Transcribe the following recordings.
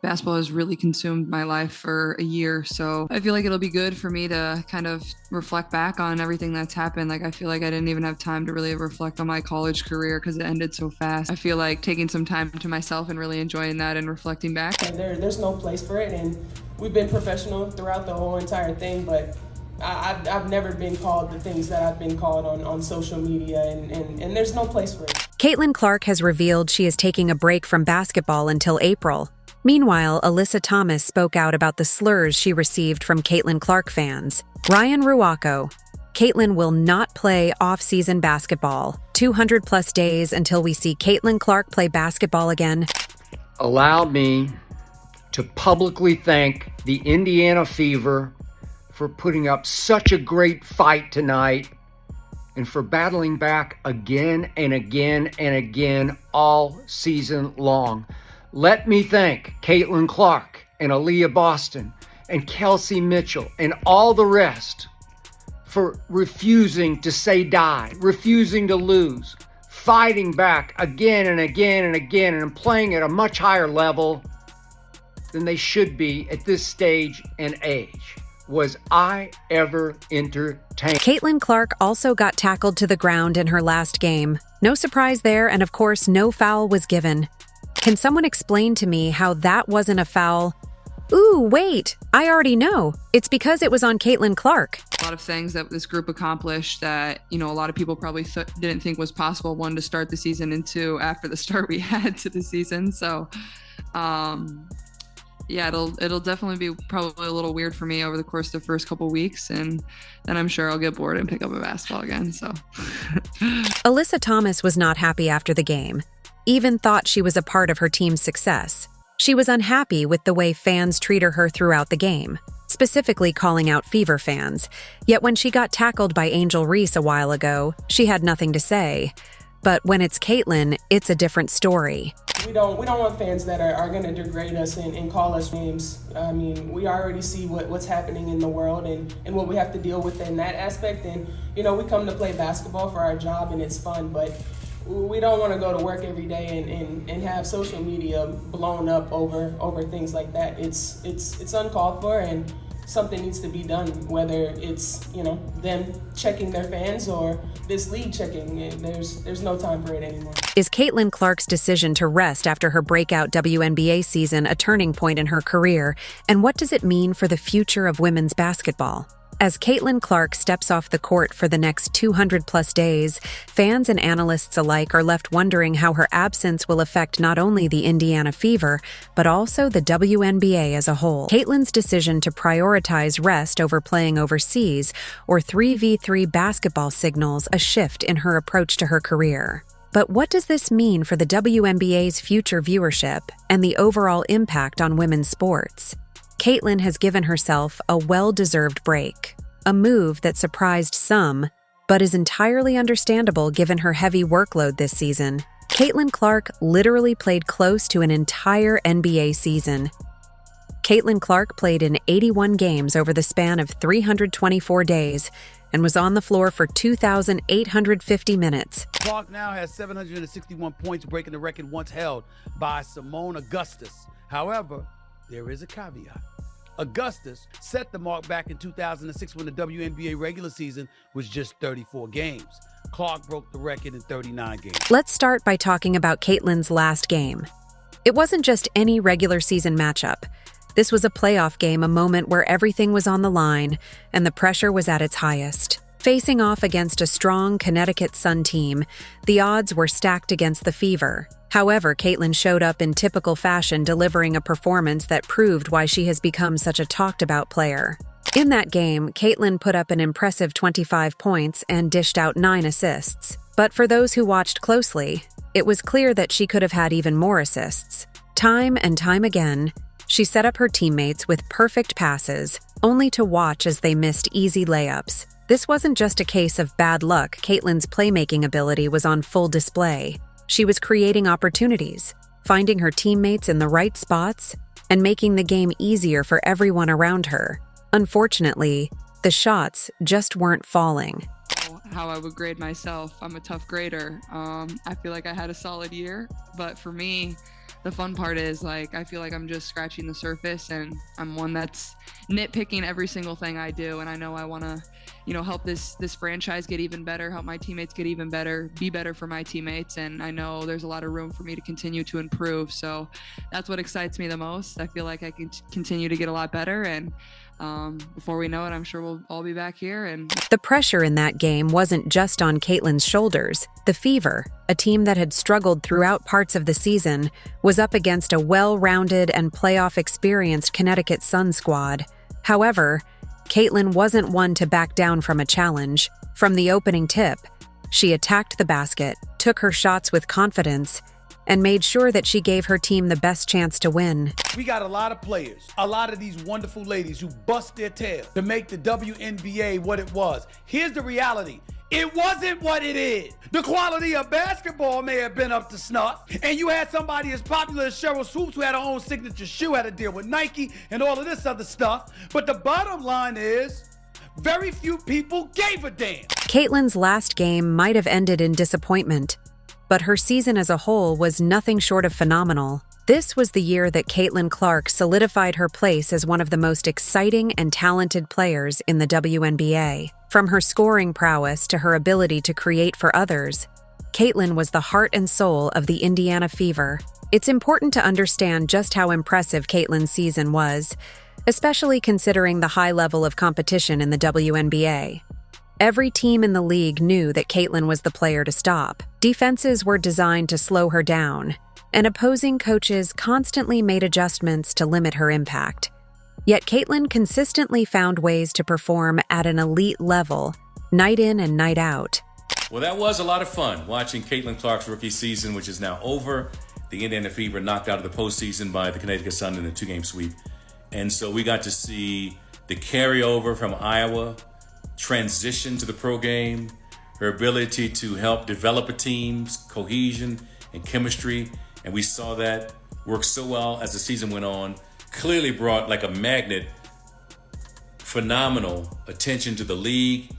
basketball has really consumed my life for a year. So I feel like it'll be good for me to kind of reflect back on everything that's happened. Like, I feel like I didn't even have time to really reflect on my college career because it ended so fast. I feel like taking some time to myself and really enjoying that and reflecting back. There's no place for it, and we've been professional throughout the whole entire thing, but I've never been called the things that I've been called on social media, and there's no place for it. Caitlin Clark has revealed she is taking a break from basketball until April. Meanwhile, Alyssa Thomas spoke out about the slurs she received from Caitlin Clark fans. Ryan Ruocco: Caitlin will not play off-season basketball. 200-plus days until we see Caitlin Clark play basketball again. Allow me to publicly thank the Indiana Fever for putting up such a great fight tonight and for battling back again and again and again all season long. Let me thank Caitlin Clark and Aaliyah Boston and Kelsey Mitchell and all the rest for refusing to say die, refusing to lose, fighting back again and again and again, and playing at a much higher level than they should be at this stage and age. Was I ever entertained? Caitlin Clark also got tackled to the ground in her last game. No surprise there, and of course, no foul was given. Can someone explain to me how that wasn't a foul? Ooh, wait, I already know. It's because it was on Caitlin Clark. A lot of things that this group accomplished that, a lot of people probably didn't think was possible, one, to start the season, and two, after the start we had to the season. So, yeah, it'll definitely be probably a little weird for me over the course of the first couple weeks, and then I'm sure I'll get bored and pick up a basketball again. So, Alyssa Thomas was not happy after the game, even thought she was a part of her team's success. She was unhappy with the way fans treated her throughout the game, specifically calling out Fever fans. Yet when she got tackled by Angel Reese a while ago, she had nothing to say. But when it's Caitlin, it's a different story. We don't want fans that are going to degrade us and call us names. I mean, we already see what's happening in the world and what we have to deal with in that aspect. And, we come to play basketball for our job and it's fun, but we don't want to go to work every day and have social media blown up over things like that. It's uncalled for, and something needs to be done, whether it's, them checking their fans or this league checking. There's no time for it anymore. Is Caitlin Clark's decision to rest after her breakout WNBA season a turning point in her career? And what does it mean for the future of women's basketball? As Caitlin Clark steps off the court for the next 200-plus days, fans and analysts alike are left wondering how her absence will affect not only the Indiana Fever, but also the WNBA as a whole. Caitlin's decision to prioritize rest over playing overseas or 3v3 basketball signals a shift in her approach to her career. But what does this mean for the WNBA's future viewership and the overall impact on women's sports? Caitlin has given herself a well-deserved break, a move that surprised some, but is entirely understandable given her heavy workload this season. Caitlin Clark literally played close to an entire NBA season. Caitlin Clark played in 81 games over the span of 324 days and was on the floor for 2,850 minutes. Clark now has 761 points, breaking the record once held by Simone Augustus. However, there is a caveat. Augustus set the mark back in 2006 when the WNBA regular season was just 34 games. Clark broke the record in 39 games. Let's start by talking about Caitlin's last game. It wasn't just any regular season matchup. This was a playoff game, a moment where everything was on the line and the pressure was at its highest. Facing off against a strong Connecticut Sun team, the odds were stacked against the Fever. However, Caitlin showed up in typical fashion, delivering a performance that proved why she has become such a talked-about player. In that game, Caitlin put up an impressive 25 points and dished out 9 assists. But for those who watched closely, it was clear that she could have had even more assists. Time and time again, she set up her teammates with perfect passes, only to watch as they missed easy layups. This wasn't just a case of bad luck. Caitlin's playmaking ability was on full display. She was creating opportunities, finding her teammates in the right spots, and making the game easier for everyone around her. Unfortunately, the shots just weren't falling. How I would grade myself, I'm a tough grader. I feel like I had a solid year, but for me, the fun part is, like, I feel like I'm just scratching the surface, and I'm one that's nitpicking every single thing I do. And I know I want to, help this franchise get even better, help my teammates get even better, be better for my teammates. And I know there's a lot of room for me to continue to improve. So that's what excites me the most. I feel like I can continue to get a lot better. And before we know it, I'm sure we'll all be back here. And The pressure in that game wasn't just on Caitlin's shoulders. The Fever, a team that had struggled throughout parts of the season, was up against a well-rounded and playoff-experienced Connecticut Sun squad. However, Caitlin wasn't one to back down from a challenge. From the opening tip, she attacked the basket, took her shots with confidence, and made sure that she gave her team the best chance to win. We got a lot of players, a lot of these wonderful ladies who bust their tail to make the WNBA what it was. Here's the reality. It wasn't what it is. The quality of basketball may have been up to snuff, and you had somebody as popular as Cheryl Swoops, who had her own signature shoe, had to deal with Nike and all of this other stuff. But the bottom line is, very few people gave a damn. Caitlin's last game might have ended in disappointment, but her season as a whole was nothing short of phenomenal. This was the year that Caitlin Clark solidified her place as one of the most exciting and talented players in the WNBA. From her scoring prowess to her ability to create for others, Caitlin was the heart and soul of the Indiana Fever. It's important to understand just how impressive Caitlin's season was, especially considering the high level of competition in the WNBA. Every team in the league knew that Caitlin was the player to stop. Defenses were designed to slow her down, and opposing coaches constantly made adjustments to limit her impact. Yet Caitlin consistently found ways to perform at an elite level, night in and night out. Well, that was a lot of fun, watching Caitlin Clark's rookie season, which is now over. The Indiana Fever knocked out of the postseason by the Connecticut Sun in a 2-game sweep. And so we got to see the carryover from Iowa transition to the pro game, her ability to help develop a team's cohesion and chemistry. And we saw that work so well as the season went on. Clearly brought, like a magnet, phenomenal attention to the league,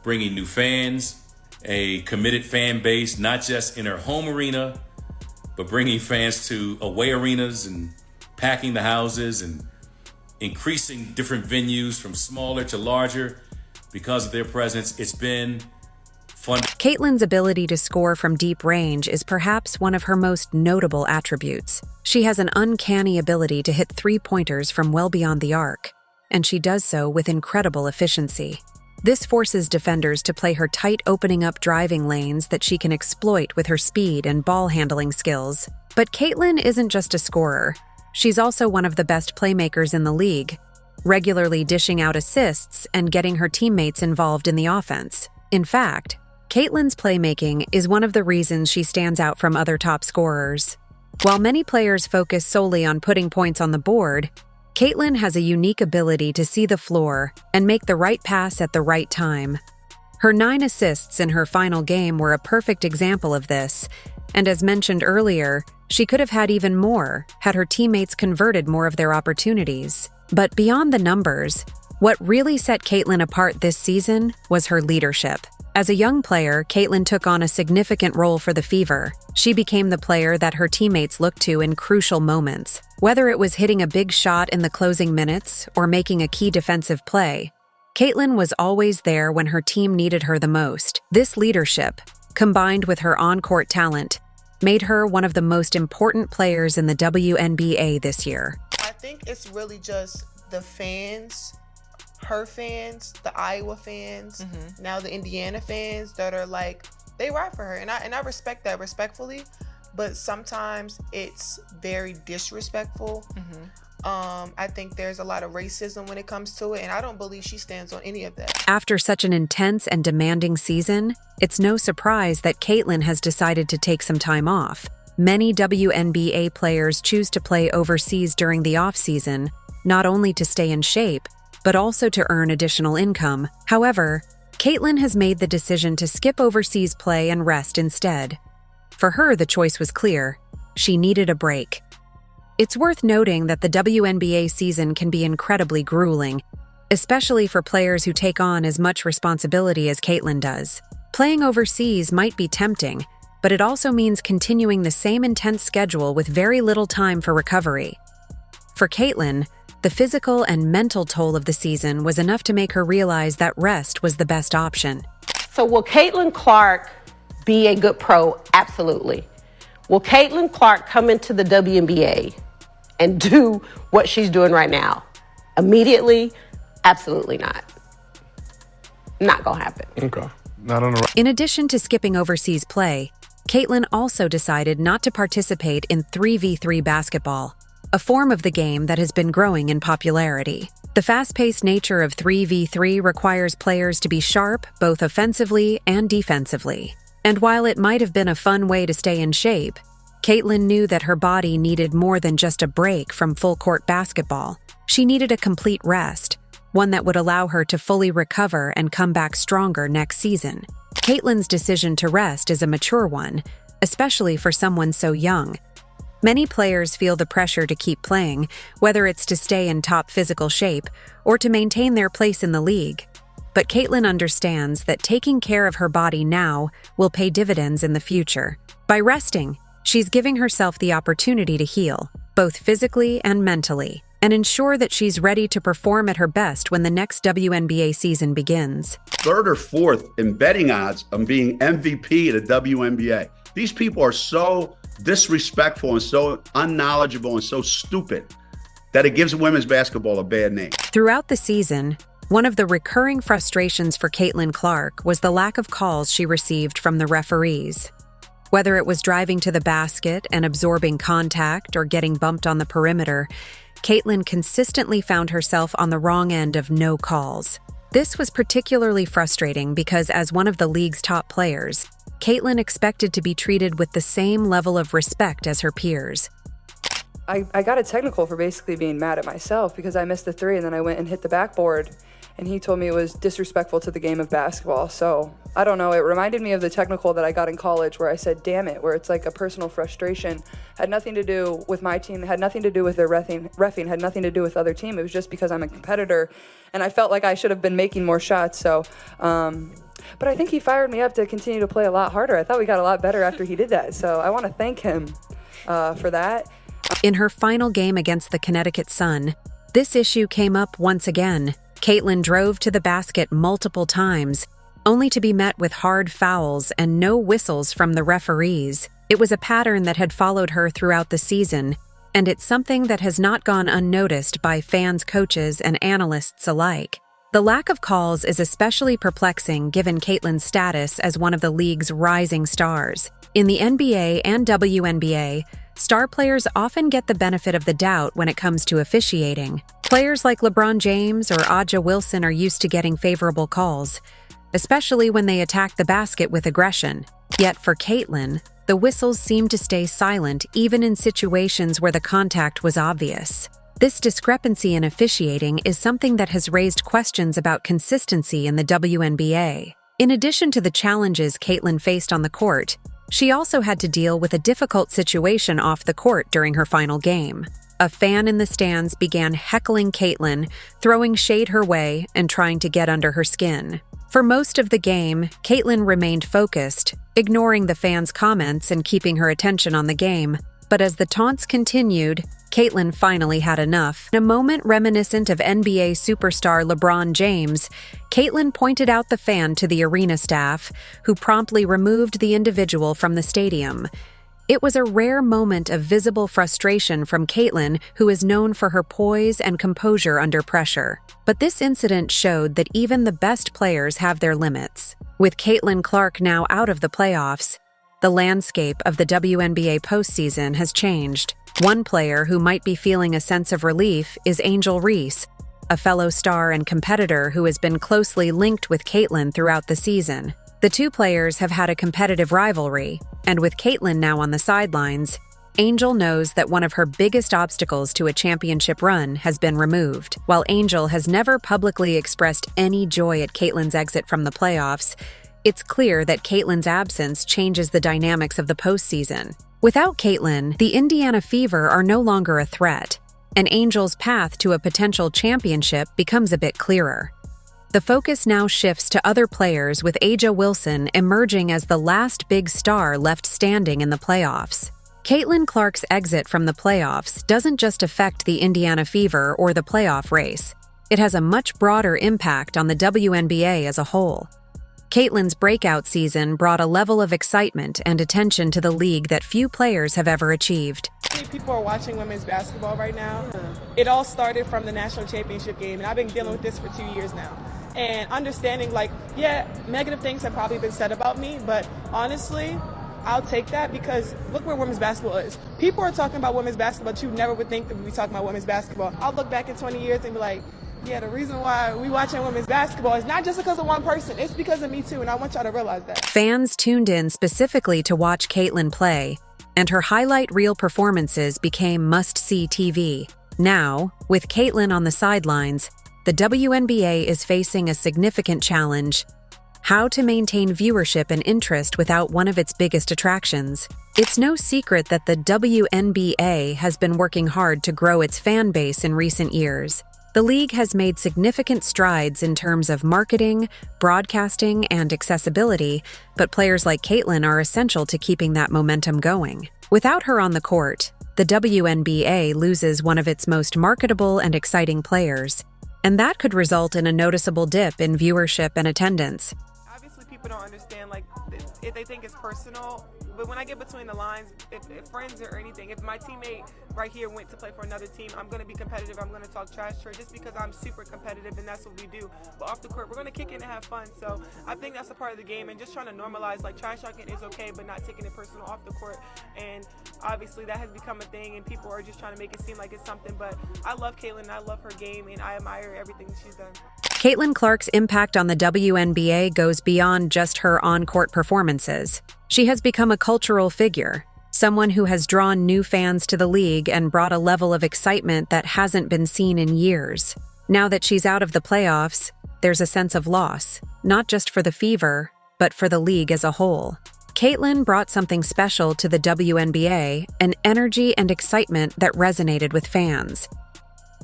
bringing new fans, a committed fan base, not just in her home arena, but bringing fans to away arenas and packing the houses and increasing different venues from smaller to larger because of their presence. It's been fun. Caitlin's ability to score from deep range is perhaps one of her most notable attributes. She has an uncanny ability to hit three-pointers from well beyond the arc, and she does so with incredible efficiency. This forces defenders to play her tight, opening up driving lanes that she can exploit with her speed and ball-handling skills. But Caitlin isn't just a scorer. She's also one of the best playmakers in the league, regularly dishing out assists and getting her teammates involved in the offense. In fact, Caitlin's playmaking is one of the reasons she stands out from other top scorers. While many players focus solely on putting points on the board, Caitlin has a unique ability to see the floor and make the right pass at the right time. Her 9 assists in her final game were a perfect example of this, and as mentioned earlier, she could have had even more had her teammates converted more of their opportunities. But beyond the numbers, what really set Caitlin apart this season was her leadership. As a young player, Caitlin took on a significant role for the Fever. She became the player that her teammates looked to in crucial moments. Whether it was hitting a big shot in the closing minutes or making a key defensive play, Caitlin was always there when her team needed her the most. This leadership, combined with her on-court talent, made her one of the most important players in the WNBA this year. I think it's really just the fans, her fans, the Iowa fans, now the Indiana fans that are like, they ride for her. And I respect that respectfully, but sometimes it's very disrespectful. I think there's a lot of racism when it comes to it, and I don't believe she stands on any of that. After such an intense and demanding season, it's no surprise that Caitlin has decided to take some time off. Many WNBA players choose to play overseas during the off-season, not only to stay in shape, but also to earn additional income. However, Caitlin has made the decision to skip overseas play and rest instead. For her, the choice was clear. She needed a break. It's worth noting that the WNBA season can be incredibly grueling, especially for players who take on as much responsibility as Caitlin does. Playing overseas might be tempting, but it also means continuing the same intense schedule with very little time for recovery. For Caitlin, the physical and mental toll of the season was enough to make her realize that rest was the best option. So will Caitlin Clark be a good pro? Absolutely. Will Caitlin Clark come into the WNBA and do what she's doing right now? Immediately? Absolutely not. Not gonna happen. Okay. Not on the In addition to skipping overseas play, Caitlin also decided not to participate in 3v3 basketball, a form of the game that has been growing in popularity. The fast-paced nature of 3v3 requires players to be sharp both offensively and defensively. And while it might have been a fun way to stay in shape, Caitlin knew that her body needed more than just a break from full-court basketball. She needed a complete rest, one that would allow her to fully recover and come back stronger next season. Caitlin's decision to rest is a mature one, especially for someone so young. Many players feel the pressure to keep playing, whether it's to stay in top physical shape or to maintain their place in the league. But Caitlin understands that taking care of her body now will pay dividends in the future. By resting, she's giving herself the opportunity to heal, both physically and mentally, and ensure that she's ready to perform at her best when the next WNBA season begins. Third or fourth in betting odds on being MVP of the WNBA. These people are so disrespectful and so unknowledgeable and so stupid that it gives women's basketball a bad name. Throughout the season, one of the recurring frustrations for Caitlin Clark was the lack of calls she received from the referees. Whether it was driving to the basket and absorbing contact or getting bumped on the perimeter, Caitlin consistently found herself on the wrong end of no calls. This was particularly frustrating because as one of the league's top players, Caitlin expected to be treated with the same level of respect as her peers. I got a technical for basically being mad at myself because I missed the three and then I went and hit the backboard, and he told me it was disrespectful to the game of basketball. So I don't know, it reminded me of the technical that I got in college where I said, damn it, where it's like a personal frustration. Had nothing to do with my team, had nothing to do with their reffing, had nothing to do with other team. It was just because I'm a competitor and I felt like I should have been making more shots. So, but I think he fired me up to continue to play a lot harder. I thought we got a lot better after he did that. So I want to thank him for that. In her final game against the Connecticut Sun, this issue came up once again. Caitlin drove to the basket multiple times, only to be met with hard fouls and no whistles from the referees. It was a pattern that had followed her throughout the season, and it's something that has not gone unnoticed by fans, coaches, and analysts alike. The lack of calls is especially perplexing given Caitlin's status as one of the league's rising stars. In the NBA and WNBA, star players often get the benefit of the doubt when it comes to officiating. Players like LeBron James or Aja Wilson are used to getting favorable calls, especially when they attack the basket with aggression. Yet for Caitlin, the whistles seem to stay silent even in situations where the contact was obvious. This discrepancy in officiating is something that has raised questions about consistency in the WNBA. In addition to the challenges Caitlin faced on the court, she also had to deal with a difficult situation off the court during her final game. A fan in the stands began heckling Caitlin, throwing shade her way and trying to get under her skin. For most of the game, Caitlin remained focused, ignoring the fans' comments and keeping her attention on the game. But as the taunts continued, Caitlin finally had enough. In a moment reminiscent of NBA superstar LeBron James, Caitlin pointed out the fan to the arena staff, who promptly removed the individual from the stadium. It was a rare moment of visible frustration from Caitlin, who is known for her poise and composure under pressure. But this incident showed that even the best players have their limits. With Caitlin Clark now out of the playoffs, the landscape of the WNBA postseason has changed. One player who might be feeling a sense of relief is Angel Reese, a fellow star and competitor who has been closely linked with Caitlin throughout the season. The two players have had a competitive rivalry, and with Caitlin now on the sidelines, Angel knows that one of her biggest obstacles to a championship run has been removed. While Angel has never publicly expressed any joy at Caitlin's exit from the playoffs, it's clear that Caitlin's absence changes the dynamics of the postseason. Without Caitlin, the Indiana Fever are no longer a threat, and Angel's path to a potential championship becomes a bit clearer. The focus now shifts to other players, with A'ja Wilson emerging as the last big star left standing in the playoffs. Caitlin Clark's exit from the playoffs doesn't just affect the Indiana Fever or the playoff race. It has a much broader impact on the WNBA as a whole. Caitlin's breakout season brought a level of excitement and attention to the league that few players have ever achieved. People are watching women's basketball right now. It all started from the national championship game, and I've been dealing with this for 2 years now. And understanding, negative things have probably been said about me, but honestly, I'll take that because look where women's basketball is. People are talking about women's basketball, but you never would think that we'd be talking about women's basketball. I'll look back in 20 years and be like, yeah, the reason why we watching women's basketball is not just because of one person. It's because of me too, and I want y'all to realize that. Fans tuned in specifically to watch Caitlin play, and her highlight reel performances became must-see TV. Now, with Caitlin on the sidelines, the WNBA is facing a significant challenge: how to maintain viewership and interest without one of its biggest attractions. It's no secret that the WNBA has been working hard to grow its fan base in recent years. The league has made significant strides in terms of marketing, broadcasting, and accessibility, but players like Caitlin are essential to keeping that momentum going. Without her on the court, the WNBA loses one of its most marketable and exciting players, and that could result in a noticeable dip in viewership and attendance. Obviously, people don't understand, if they think it's personal, but when I get between the lines, if friends or anything, if my teammate right here went to play for another team, I'm going to be competitive, I'm going to talk trash to her just because I'm super competitive and that's what we do. But off the court, we're going to kick it and have fun. So I think that's a part of the game, and just trying to normalize, trash talking is okay, but not taking it personal off the court. And obviously that has become a thing, and people are just trying to make it seem like it's something, but I love Caitlin, I love her game, and I admire everything that she's done. Caitlin Clark's impact on the WNBA goes beyond just her on-court performances. She has become a cultural figure, someone who has drawn new fans to the league and brought a level of excitement that hasn't been seen in years. Now that she's out of the playoffs, there's a sense of loss, not just for the Fever, but for the league as a whole. Caitlin brought something special to the WNBA, an energy and excitement that resonated with fans.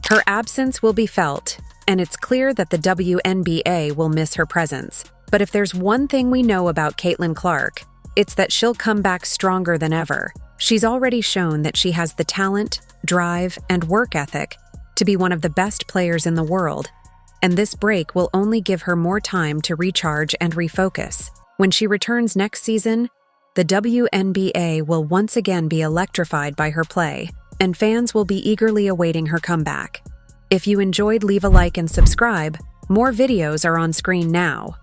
Her absence will be felt, and it's clear that the WNBA will miss her presence. But if there's one thing we know about Caitlin Clark, it's that she'll come back stronger than ever. She's already shown that she has the talent, drive, and work ethic to be one of the best players in the world, and this break will only give her more time to recharge and refocus. When she returns next season, the WNBA will once again be electrified by her play, and fans will be eagerly awaiting her comeback. If you enjoyed, leave a like and subscribe. More videos are on screen now.